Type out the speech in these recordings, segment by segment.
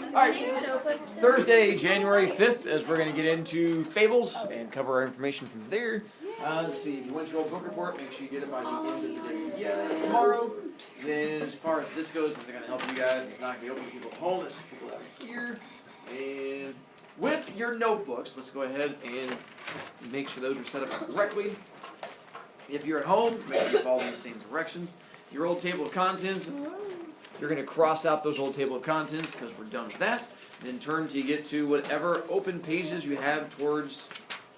Alright, Thursday, January 5th, as we're going to get into Fables and cover our information from there. Let's see, if you went to your old book report, make sure you get it by the end of the day tomorrow. Then as far as this goes, it's going to help you guys. It's not going to be open to people at home, it's people out here. And with your notebooks, let's go ahead and make sure those are set up correctly. If you're at home, make sure you follow the same directions. Your old table of contents, you're going to cross out those old table of contents because we're done with that. Then turn till you get to whatever open pages you have towards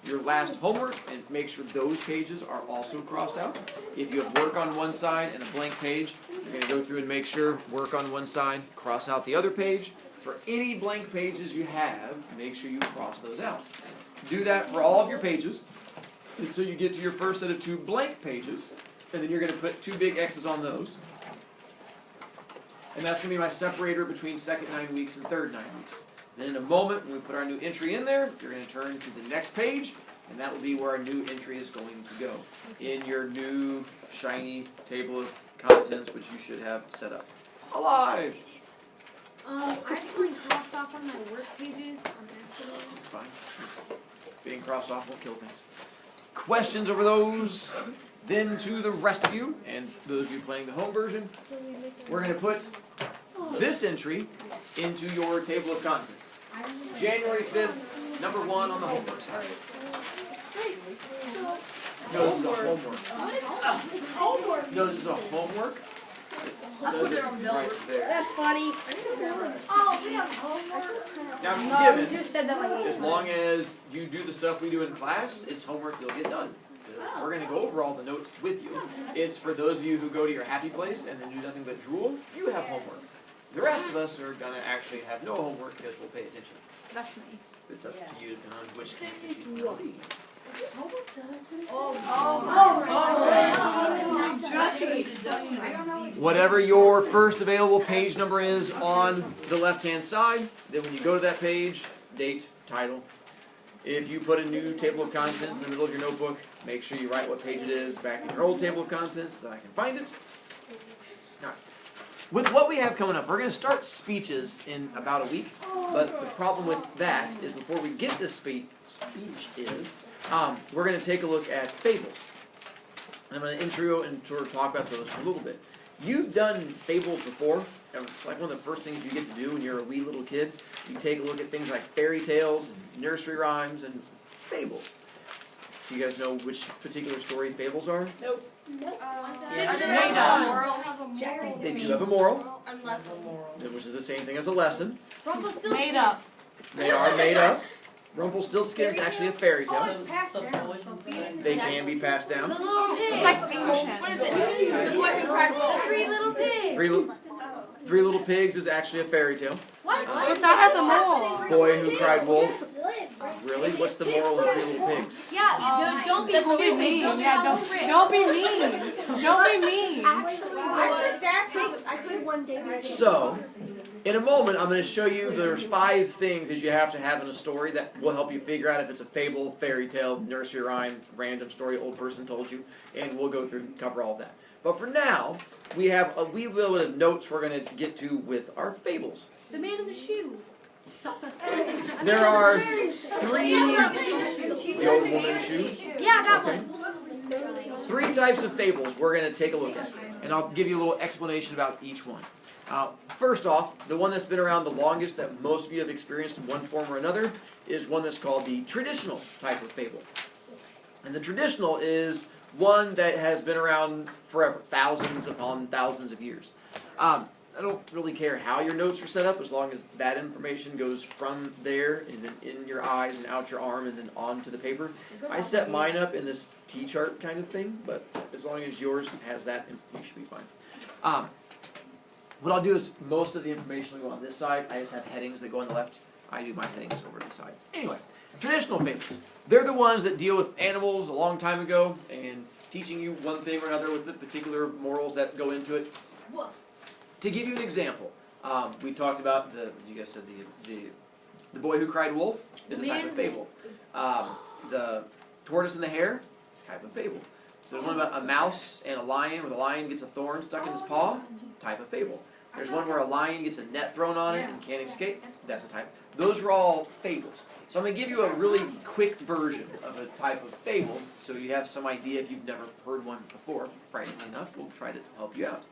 your last homework and make sure those pages are also crossed out. If you have work on one side and a blank page, you're going to go through and make sure work on one side, cross out the other page. For any blank pages you have, make sure you cross those out. Do that for all of your pages until you get to your first set of 2 blank pages, and then you're going to put 2 big X's on those. And that's going to be my separator between second 9 weeks and third 9 weeks. Then in a moment, when we put our new entry in there, you're going to turn to the next page, and that will be where our new entry is going to go in your new shiny table of contents, which you should have set up. Alive! I actually crossed off on my work pages on accident. It's fine. Being crossed off won't kill things. Questions over those? Then to the rest of you, and those of you playing the home version, we're going to put this entry into your table of contents. January 5th, number 1 on the homework side. No, this is a homework. It's homework. No, this is a homework. So right there. That's funny. Oh, we have homework. Now, No, you just said that like as long as you do the stuff we do in class, it's homework you'll get done. We're going to go over all the notes with you. It's for those of you who go to your happy place and then do nothing but drool, you have homework. The rest of us are going to actually have no homework because we'll pay attention. That's me. It's up to you depending on which campus you want to be. Is this homework done? Whatever your first available page number is on the left-hand side, then when you go to that page, date, title. If you put a new table of contents in the middle of your notebook, make sure you write what page it is back in your old table of contents so that I can find it. All right. With what we have coming up, we're going to start speeches in about a week, but the problem with that is before we get to speech we're going to take a look at fables. I'm going to intro and sort of talk about those for a little bit. You've done fables before. It's like one of the first things you get to do when you're a wee little kid. You take a look at things like fairy tales and nursery rhymes and fables. Do you guys know which particular story fables are? Nope. They do have a moral, Unless which is the same thing as a lesson. Rumpelstiltskin. Made up. They are made up. Rumpelstiltskin is actually a fairy Oh, tale. it's passed down. They can be passed down. The little pig. It's like ancient. What is it? The boy who cried wolf. The 3 little pigs. Three Little Pigs is actually a fairy tale. What? But that has a moral. Boy Who Cried Wolf. Really? What's the moral of 3 Little Pigs? Yeah, don't be Don't be stupid. mean. Yeah, don't be mean. Don't be mean. Actually, I could one day be So, in a moment, I'm going to show you there's 5 things that you have to have in a story that will help you figure out if it's a fable, fairy tale, nursery rhyme, random story, old person told you, and we'll go through and cover all of that. But for now, we have a wee little bit of notes we're going to get to with our fables. The man in the shoe. There are 3... The old woman's shoes? Yeah, that Okay. one. 3 types of fables we're going to take a look at, and I'll give you a little explanation about each one. First off, the one that's been around the longest that most of you have experienced in one form or another is one that's called the traditional type of fable. And the traditional is one that has been around forever, thousands upon thousands of years. I don't really care how your notes are set up as long as that information goes from there and then in your eyes and out your arm and then onto the paper. I set mine up in this T-chart kind of thing, but as long as yours has that, you should be fine. What I'll do is most of the information will go on this side. I just have headings that go on the left. I do my things over to the side. Anyway, traditional fables. They're the ones that deal with animals a long time ago and teaching you one thing or another with the particular morals that go into it. To give you an example, we talked about you guys said the boy who cried wolf is a type of fable. The tortoise and the hare, type of fable. So there's one about a mouse and a lion where the lion gets a thorn stuck in his paw, type of fable. There's one where a lion gets a net thrown on it and can't escape. That's a type. Those are all fables. So I'm going to give you a really quick version of a type of fable, so you have some idea if you've never heard one before. Frighteningly enough, we'll try to help you out.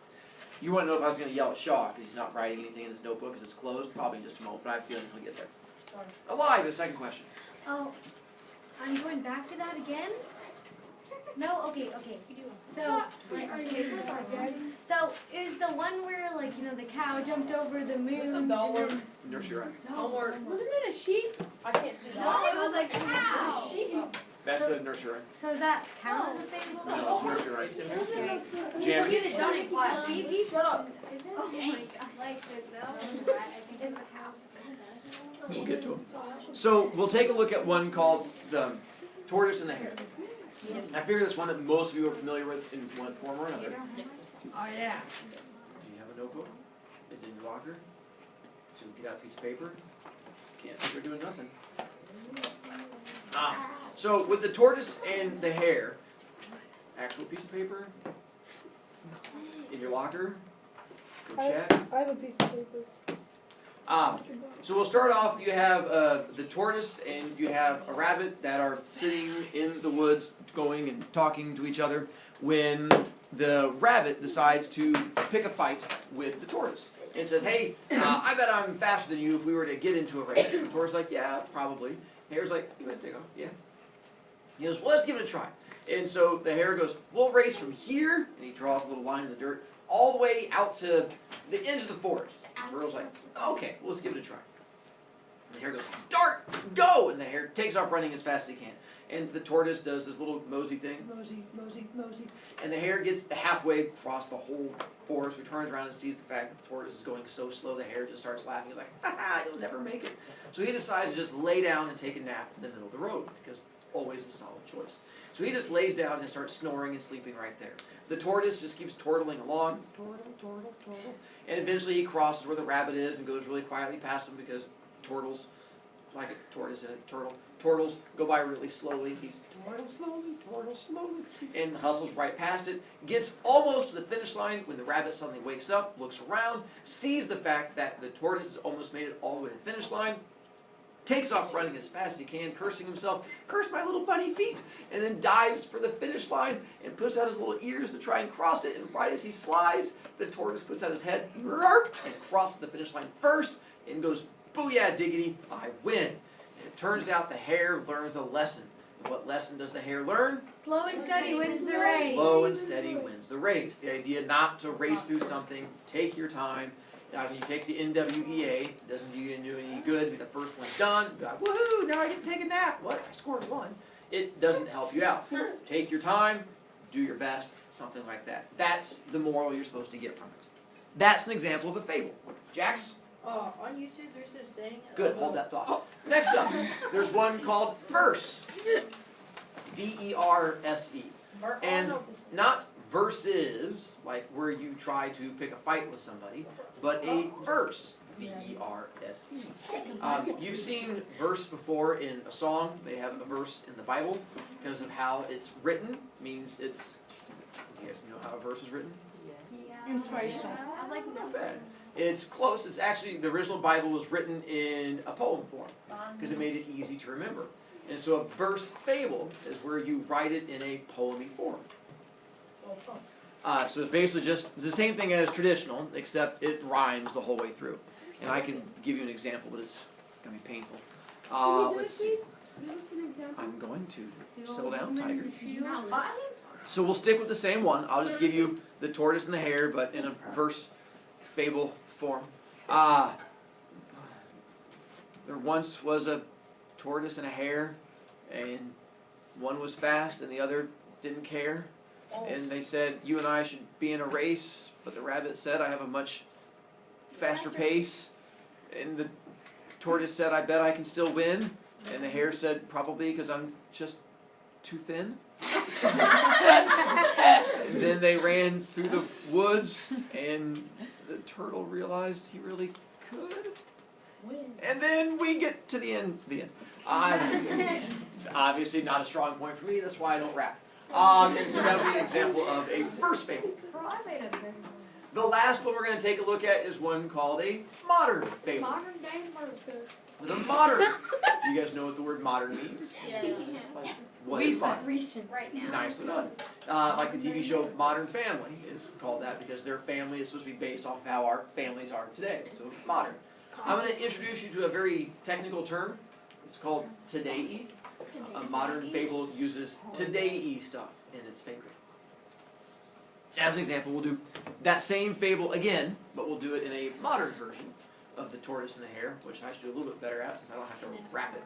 You want to know if I was going to yell at Shaw because he's not writing anything in his notebook because it's closed? Probably in just a moment, but I have a feeling he'll get there. Alive, the second question. Oh, I'm going back to that again? No? Okay. So, so is the one where, like, you know, the cow jumped over the moon? Nursery rhyme. Homework. Wasn't it a sheep? I can't see that. No, it was like a cow. Sheep. That's the nursery rhyme. So that count as a fable? No, it's nursery rhyme. Jam. Sheep? Shut up. Oh my god. Like the I think it's a cow. We'll get to them. So we'll take a look at one called the Tortoise and the Hare. I figure that's one that most of you are familiar with in one form or another. Oh yeah. Do you have a notebook? Is it in your locker? So we get out a piece of paper. Can't see they're doing nothing. So with the tortoise and the hare, actual piece of paper in your locker. Go check. I have a piece of paper. So we'll start off, you have the tortoise and you have a rabbit that are sitting in the woods going and talking to each other when the rabbit decides to pick a fight with the tortoise. It says, hey, I bet I'm faster than you if we were to get into a race. The tortoise is like, yeah, probably. The hare's like, you want to take off? Yeah. He goes, well, let's give it a try. And so the hare goes, we'll race from here, and he draws a little line in the dirt, all the way out to the edge of the forest. The turtle's like, okay, well, let's give it a try. And the hare goes, start, go! And the hare takes off running as fast as he can. And the tortoise does this little mosey thing, mosey, mosey, mosey. And the hare gets halfway across the whole forest. He turns around and sees the fact that the tortoise is going so slow, the hare just starts laughing. He's like, ha ha, you'll never make it. So he decides to just lay down and take a nap in the middle of the road, because always a solid choice. So he just lays down and starts snoring and sleeping right there. The tortoise just keeps turtling along, turtle. And eventually he crosses where the rabbit is and goes really quietly past him because turtles, like a tortoise and a turtle, turtles go by really slowly. He's turtle slowly, and hustles right past it. Gets almost to the finish line when the rabbit suddenly wakes up, looks around, sees the fact that the tortoise has almost made it all the way to the finish line, takes off running as fast as he can, cursing himself, curse my little bunny feet, and then dives for the finish line and puts out his little ears to try and cross it, and right as he slides, the tortoise puts out his head and crosses the finish line first and goes, booyah diggity, I win. And it turns out the hare learns a lesson. And what lesson does the hare learn? Slow and steady wins the race. Slow and steady wins the race. The idea not to race through something, take your time. Now, when you take the NWEA, it doesn't do you any good to be the first one done. Be like, woohoo, now I get to take a nap. What? I scored one. It doesn't help you out. Take your time, do your best, something like that. That's the moral you're supposed to get from it. That's an example of a fable. Jax? On YouTube, there's this thing. Good, hold that thought. Next up, there's one called verse. V-E-R-S-E. And not verses, like where you try to pick a fight with somebody, but a verse. V-E-R-S-E. You've seen verse before in a song. They have a verse in the Bible because of how it's written. Means it's, you guys know how a verse is written? Inspirational. Not bad. It's close. It's actually, the original Bible was written in a poem form because it made it easy to remember. And so a verse fable is where you write it in a poemy form. So it's basically just it's the same thing as traditional, except it rhymes the whole way through. And I can give you an example, but it's going to be painful. Let's see. I'm going to. Settle down, Tiger. So we'll stick with the same one. I'll just give you the tortoise and the hare, but in a verse fable form. There once was a tortoise and a hare, and one was fast and the other didn't care. And they said, you and I should be in a race, but the rabbit said, I have a much faster pace. And the tortoise said, I bet I can still win. And the hare said, probably because I'm just too thin. And then they ran through the woods, and the turtle realized he really could. And then we get to the end. Obviously not a strong point for me, that's why I don't rap. And so that would be an example of a verse fable. The last one we're going to take a look at is one called a modern fable. Modern day murder. The modern. Do you guys know what the word modern means? What is modern? Recent. Right now. Nicely done. Like the TV show Modern Family is called that because their family is supposed to be based off of how our families are today. So modern. I'm going to introduce you to a very technical term. It's called today-y. A modern fable uses today-y stuff in its fable. As an example, we'll do that same fable again, but we'll do it in a modern version of the Tortoise and the Hare, which I should do a little bit better at since I don't have to wrap it.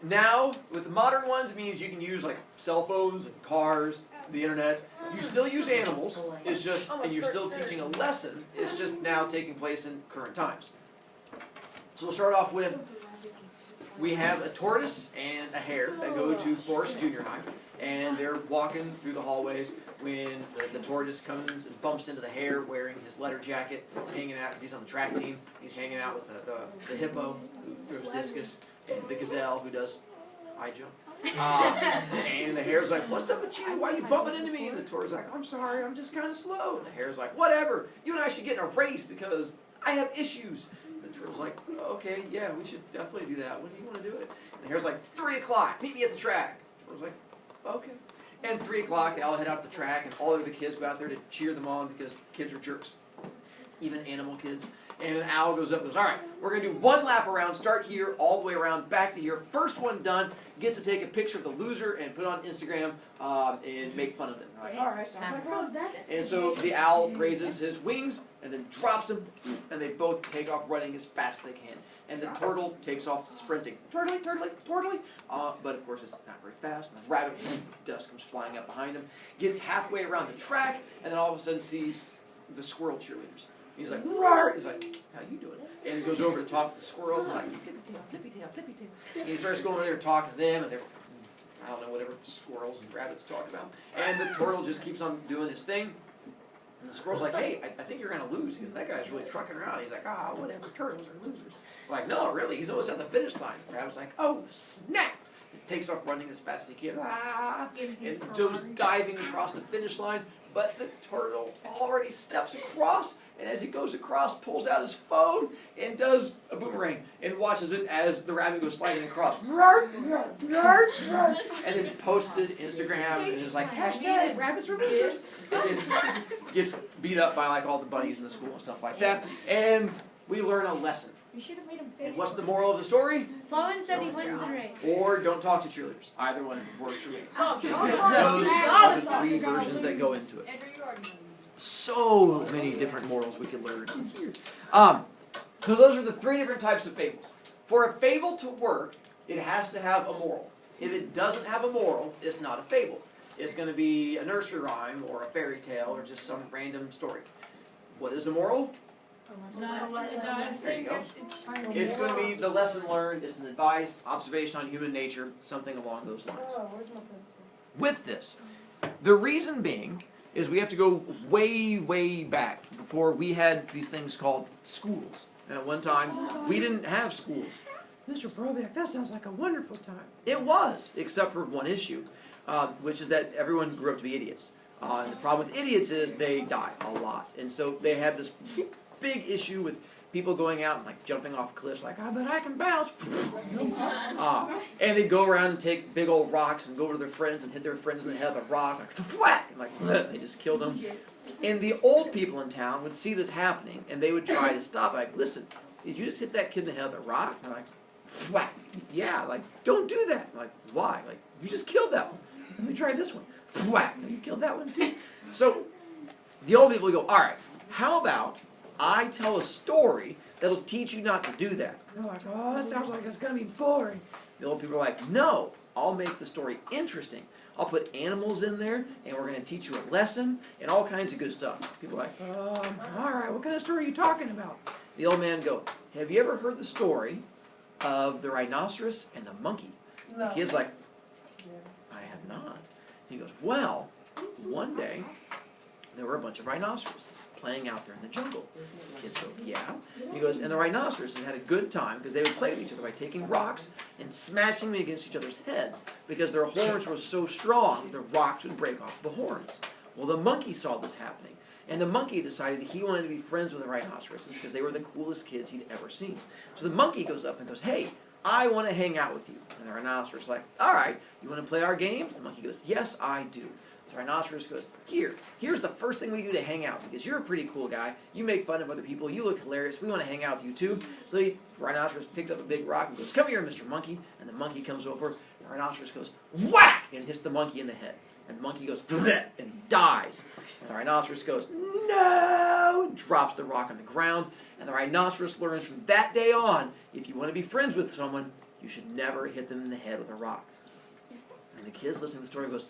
Now, with the modern ones, it means you can use like cell phones and cars, the internet. You still use animals, it's just, and you're still teaching a lesson, it's just now taking place in current times. So we'll start off with, we have a tortoise and a hare that go to Forest Junior High, and they're walking through the hallways when the tortoise comes and bumps into the hare wearing his leather jacket, hanging out, because he's on the track team, he's hanging out with the hippo who throws discus, and the gazelle who does high jump. And the hare's like, what's up with you? Why are you bumping into me? And the tortoise's like, I'm sorry, I'm just kind of slow. And the hare's like, whatever, you and I should get in a race because I have issues. The turtle's like, okay, yeah, we should definitely do that. When do you want to do it? And the hare's like, 3 o'clock, meet me at the track. The turtle's like, okay. And 3 o'clock, they all head out to the track, and all of the kids go out there to cheer them on because kids are jerks, even animal kids. And an owl goes up and goes, all right, we're going to do 1 lap around, start here, all the way around, back to here. First one done gets to take a picture of the loser and put it on Instagram and make fun of them. They're like, all right, sounds like fun. And so the owl raises his wings and then drops them, and they both take off running as fast as they can. And the turtle takes off sprinting. Turtly, turtly, turtly. But of course it's not very fast. And the rabbit, dust comes flying up behind him, gets halfway around the track, and then all of a sudden sees the squirrel cheerleaders. He's like, roar! He's like, how you doing? And he goes over to talk to the squirrels, and like, flippy tail, flippy tail, flippy tail. And he starts going over there talking to them, and they're, I don't know, whatever squirrels and rabbits talk about. And the turtle just keeps on doing his thing. And the squirrel's like, hey, I think you're going to lose, because that guy's really trucking around. He's like, whatever, turtles are losers. I'm like, no, really, he's almost at the finish line. The rabbit's like, oh, snap! He takes off running as fast as he can, and goes diving across the finish line. But the turtle already steps across, and as he goes across, pulls out his phone and does a boomerang and watches it as the rabbit goes sliding across. And then posts it to Instagram and is like, hashtag rabbits are losers. And then gets beat up by like all the buddies in the school and stuff like that. And we learn a lesson. You should have made him And what's the moral of the story? Slow and steady wins the race. Or don't talk to cheerleaders. Either one works for me. Oh, Those are 3 versions that go into it. So many different morals we could learn here. So those are the 3 different types of fables. For a fable to work, it has to have a moral. If it doesn't have a moral, it's not a fable. It's going to be a nursery rhyme or a fairy tale or just some random story. What is a moral? There you go. It's going to be the lesson learned, it's an advice, observation on human nature, something along those lines. With this, the reason being is we have to go way, way back before we had these things called schools. And at one time, we didn't have schools. Mr. Brovicast, that sounds like a wonderful time. It was, except for one issue, which is that everyone grew up to be idiots. And the problem with idiots is they die a lot. And so they had this big issue with people going out and like jumping off cliffs like, I bet I can bounce. And they'd go around and take big old rocks and go over to their friends and hit their friends in the head with a rock, like thwack, and like they just killed them. And the old people in town would see this happening and they would try to stop. Like, listen, did you just hit that kid in the head with a rock? And they're like, thwack. Yeah, like, don't do that. I'm like, why? Like, you just killed that one. Let me try this one. Thwack. You killed that one too. So the old people would go, all right, how about I tell a story that'll teach you not to do that. And they're like, oh, that sounds like it's going to be boring. The old people are like, no, I'll make the story interesting. I'll put animals in there, and we're going to teach you a lesson, and all kinds of good stuff. People are like, all right, what kind of story are you talking about? The old man goes, have you ever heard the story of the rhinoceros and the monkey? No. The kid's like, I have not. He goes, well, one day, there were a bunch of rhinoceroses playing out there in the jungle. The kids go, yeah. He goes, and the rhinoceroses had a good time because they would play with each other by taking rocks and smashing them against each other's heads because their horns were so strong, the rocks would break off the horns. Well, the monkey saw this happening. And the monkey decided he wanted to be friends with the rhinoceroses because they were the coolest kids he'd ever seen. So the monkey goes up and goes, hey, I want to hang out with you. And the rhinoceros is like, all right, you want to play our games? The monkey goes, yes, I do. The rhinoceros goes, here's the first thing we do to hang out, because you're a pretty cool guy. You make fun of other people. You look hilarious. We want to hang out with you too. So the rhinoceros picks up a big rock and goes, come here, Mr. Monkey. And the monkey comes over. The rhinoceros goes, whack! And hits the monkey in the head. And the monkey goes, bleh, and dies. And the rhinoceros goes, no! And drops the rock on the ground. And the rhinoceros learns from that day on, if you want to be friends with someone, you should never hit them in the head with a rock. And the kids listening to the story goes,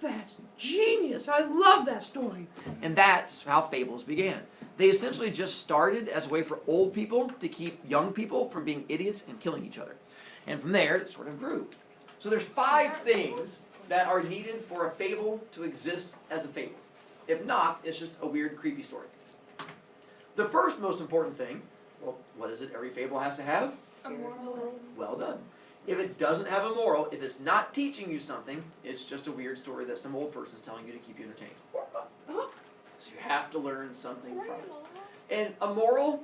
that's genius! I love that story! And that's how fables began. They essentially just started as a way for old people to keep young people from being idiots and killing each other. And from there, it sort of grew. So there's 5 things that are needed for a fable to exist as a fable. If not, it's just a weird, creepy story. The first most important thing, well, what is it every fable has to have? A moral. Well done. If it doesn't have a moral, if it's not teaching you something, it's just a weird story that some old person's telling you to keep you entertained. So you have to learn something from it. And a moral,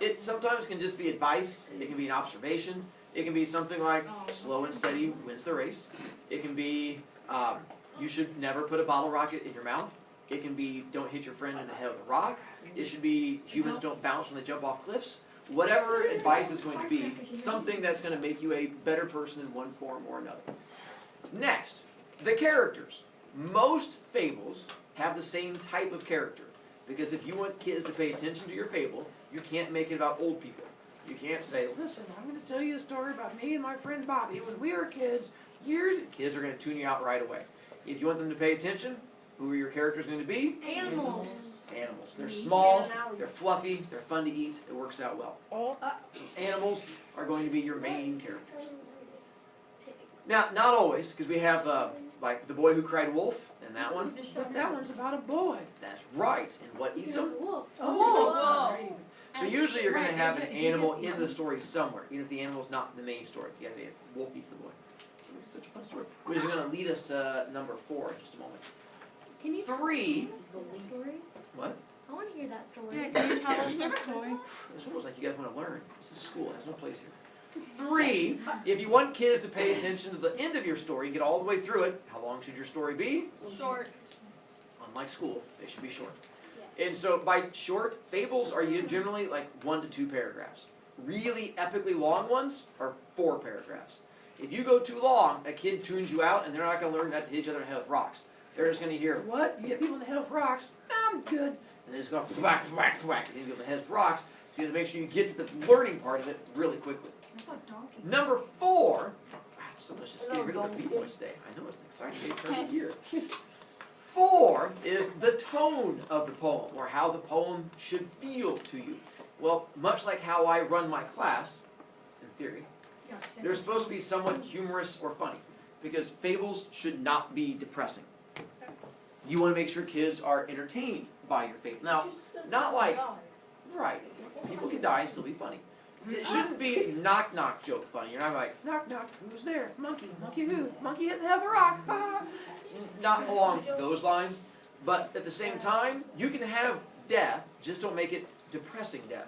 it sometimes can just be advice, it can be an observation, it can be something like slow and steady wins the race. It can be you should never put a bottle rocket in your mouth. It can be don't hit your friend in the head with a rock. It should be humans don't bounce when they jump off cliffs. Whatever advice is going to be, something that's going to make you a better person in one form or another. Next, the characters. Most fables have the same type of character. Because if you want kids to pay attention to your fable, you can't make it about old people. You can't say, listen, I'm going to tell you a story about me and my friend Bobby when we were kids. Kids are going to tune you out right away. If you want them to pay attention, who are your characters going to be? Animals. Animals. They're small, they're fluffy, they're fun to eat, it works out well. Animals are going to be your main characters. Now, not always, because we have like The Boy Who Cried Wolf, and that one. But that one's about a boy. That's right. And what eats him? A wolf. So usually you're going to have an animal in the story somewhere, even if the animal's not the main story. Yeah, the wolf eats the boy. It's such a fun story. Which is going to lead us to number 4 in just a moment. Can you 3. Story? What? I want to hear that story. Yeah, can you tell us that story? It's almost like you guys want to learn. This is school. It has no place here. 3, if you want kids to pay attention to the end of your story, get all the way through it, how long should your story be? Short. Unlike school, they should be short. And so by short, fables are generally like 1 to 2 paragraphs. Really epically long ones are 4 paragraphs. If you go too long, a kid tunes you out and they're not going to learn not to hit each other in the head with rocks. They're just going to hear, what? You hit people in the head with rocks? I'm good. And they just go whack, whack, whack. And you hit people in the head with rocks. So you have to make sure you get to the learning part of it really quickly. That's a donkey. Number 4, wow, so much just getting rid of the beat voice today. I know it's an exciting day for the year. 4 is the tone of the poem, or how the poem should feel to you. Well, much like how I run my class, in theory, they're supposed to be somewhat humorous or funny, because fables should not be depressing. You want to make sure kids are entertained by your fable. Now, not like, right, people can die and still be funny. It shouldn't be knock-knock joke funny. You're not like, knock-knock, who's there? Monkey. Monkey who? Monkey hit the head with a rock. Not along those lines. But at the same time, you can have death, just don't make it depressing death.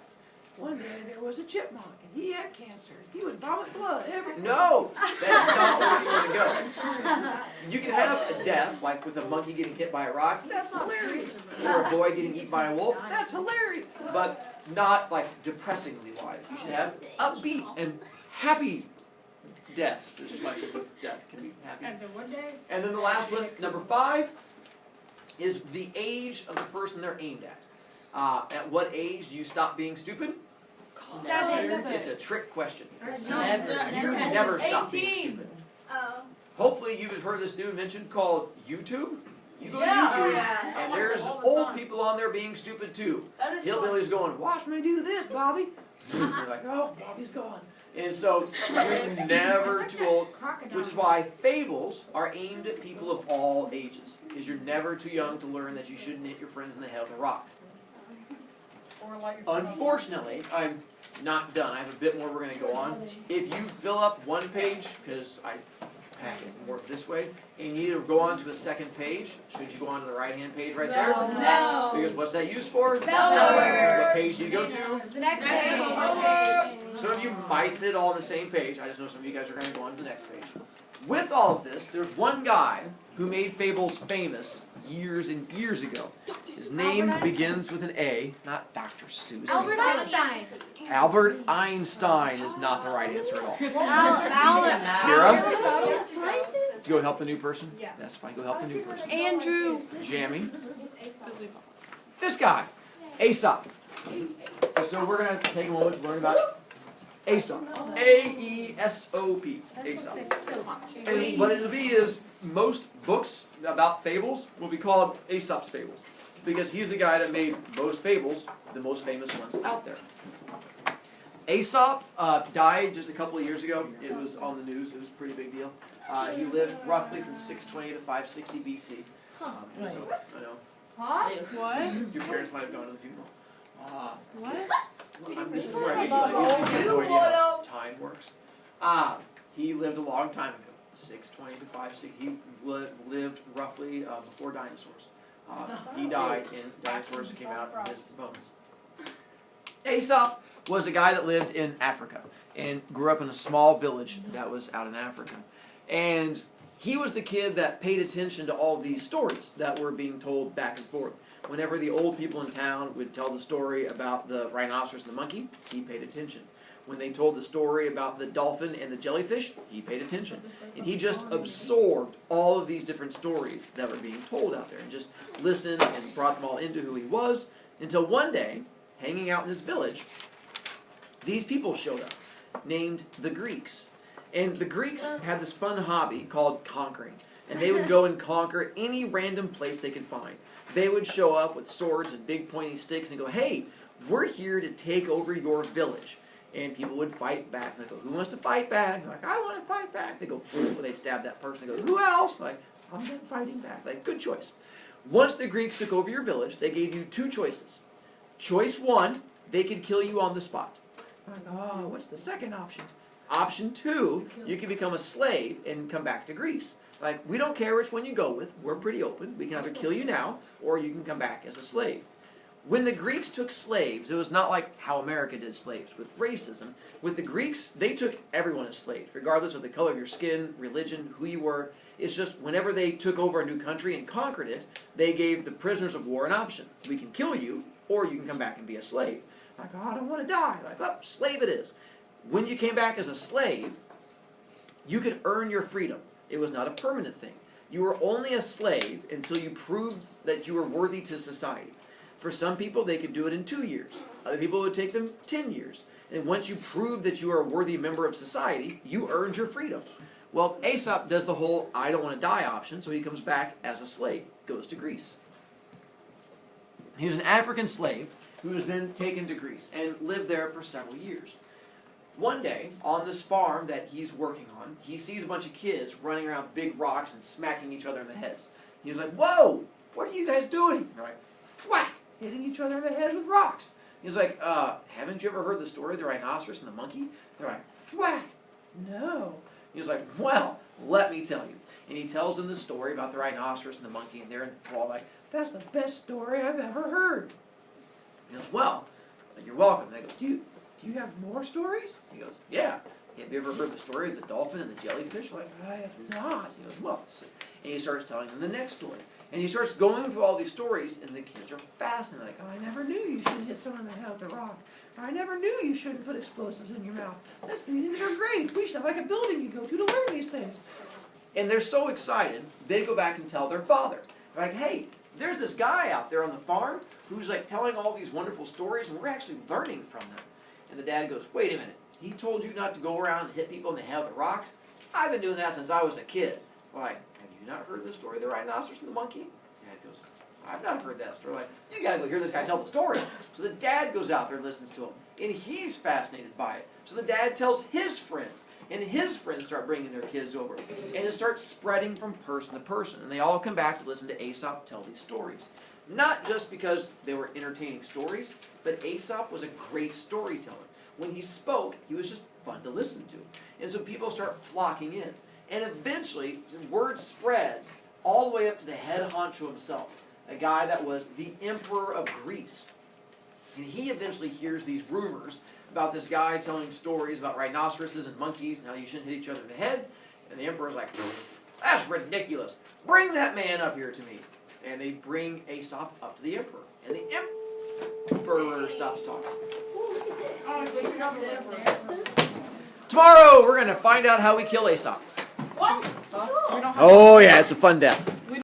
One day there was a chipmunk, and he had cancer. He would vomit blood every... No! That's not where you want to go. You can have a death, like with a monkey getting hit by a rock. That's hilarious. Or a boy getting eaten by a wolf. That's hilarious. But not like depressingly wise. You should have upbeat and happy deaths as much as a death can be happy. And then the last one, number 5, is the age of the person they're aimed at. At what age do you stop being stupid? 7. It's a trick question. Never. You never stop being 18. stupid. Oh. Hopefully you've heard this new invention called YouTube. You go to Yeah. YouTube, Yeah. and there's old people on there being stupid too. Hillbillies going, watch me do this, Bobby. You're like, oh, Bobby's gone. And so you're never too old, which is why fables are aimed at people of all ages, because you're never too young to learn that you shouldn't hit your friends in the head with a rock. Unfortunately, I'm not done. I have a bit more we're going to go on. If you fill up one page, because I packet and work this way. And you need to go on to a second page. Should you go on to the right-hand page right there? No. Because what's that used for? Bell numbers. What page do you go to? The next page. Some of you might fit it all on the same page. I just know some of you guys are going to go on to the next page. With all of this, there's one guy who made fables famous years and years ago. His name begins with an A, not Dr. Seuss. Albert Einstein. Albert Einstein is not the right answer at all. Kira? Kira? Go help the new person? Yeah. That's fine. Go help the new person. Andrew. Jamie? This guy, Aesop. So we're going to take a moment to learn about Aesop. A-E-S-O-P. Aesop. And what it'll be is most books about fables will be called Aesop's Fables. Because he's the guy that made most fables, the most famous ones out there. Aesop died just a couple of years ago. It was on the news. It was a pretty big deal. He lived roughly from 620 to 560 BC. So, I know. What? Your parents might have gone to the funeral. What? This is where I have no idea how time works. He lived a long time ago. 620 to 560. He lived roughly before dinosaurs. He died and dinosaurs came out from his bones. Aesop was a guy that lived in Africa and grew up in a small village that was out in Africa. And he was the kid that paid attention to all these stories that were being told back and forth. Whenever the old people in town would tell the story about the rhinoceros and the monkey, he paid attention. When they told the story about the dolphin and the jellyfish, he paid attention. And he just absorbed all of these different stories that were being told out there and just listened and brought them all into who he was until one day, hanging out in his village, these people showed up named the Greeks. And the Greeks had this fun hobby called conquering. And they would go and conquer any random place they could find. They would show up with swords and big pointy sticks and go, hey, we're here to take over your village. And people would fight back. And they go, who wants to fight back? They're like, I want to fight back. They go, they stab that person. They go, who else? Like, I'm not fighting back. Like, good choice. Once the Greeks took over your village, they gave you two choices. Choice one, they could kill you on the spot. Like, oh, what's the second option? Option two, you can become a slave and come back to Greece. Like, we don't care which one you go with. We're pretty open. We can either kill you now, or you can come back as a slave. When the Greeks took slaves, it was not like how America did slaves with racism. With the Greeks, they took everyone as slaves, regardless of the color of your skin, religion, who you were. It's just whenever they took over a new country and conquered it, they gave the prisoners of war an option. We can kill you, or you can come back and be a slave. Like, oh, I don't want to die. Like, oh, slave it is. When you came back as a slave, you could earn your freedom. It was not a permanent thing. You were only a slave until you proved that you were worthy to society. For some people, they could do it in 2 years. Other people, it would take them 10 years. And once you prove that you are a worthy member of society, you earned your freedom. Well, Aesop does the whole I don't want to die option, so he comes back as a slave, goes to Greece. He was an African slave who was then taken to Greece and lived there for several years. One day, on this farm that he's working on, he sees a bunch of kids running around with big rocks and smacking each other in the heads. He was like, whoa, what are you guys doing? They're like, thwack, hitting each other in the head with rocks. He's like, haven't you ever heard the story of the rhinoceros and the monkey? They're like, thwack, no. He was like, well, let me tell you. And he tells them the story about the rhinoceros and the monkey, and they're enthralled, like, that's the best story I've ever heard. He goes, well, you're welcome. They go, do you have more stories? He goes, yeah. Have you ever heard the story of the dolphin and the jellyfish? Like, I have not. He goes, well, and he starts telling them the next story. And he starts going through all these stories, and the kids are fascinated. Like, oh, I never knew you shouldn't hit someone in the head with a rock. Or, I never knew you shouldn't put explosives in your mouth. These things are great. We should have like a building you go to learn these things. And they're so excited, they go back and tell their father. They're like, hey, there's this guy out there on the farm who's like telling all these wonderful stories, and we're actually learning from them. And the dad goes, wait a minute. He told you not to go around and hit people in the head with rocks? I've been doing that since I was a kid. We're like, have you not heard the story of the rhinoceros and the monkey? Dad goes, I've not heard that story. Like, you gotta go hear this guy tell the story. So the dad goes out there and listens to him, and he's fascinated by it. So the dad tells his friends, and his friends start bringing their kids over. And it starts spreading from person to person. And they all come back to listen to Aesop tell these stories. Not just because they were entertaining stories, but Aesop was a great storyteller. When he spoke, he was just fun to listen to. And so people start flocking in. And eventually, word spreads all the way up to the head honcho himself, a guy that was the emperor of Greece. And he eventually hears these rumors about this guy telling stories about rhinoceroses and monkeys and how you shouldn't hit each other in the head. And the emperor's like, that's ridiculous. Bring that man up here to me. And they bring Aesop up to the emperor. And the emperor stops talking. Tomorrow, we're going to find out how we kill Aesop. What? Oh, yeah, it's a fun death.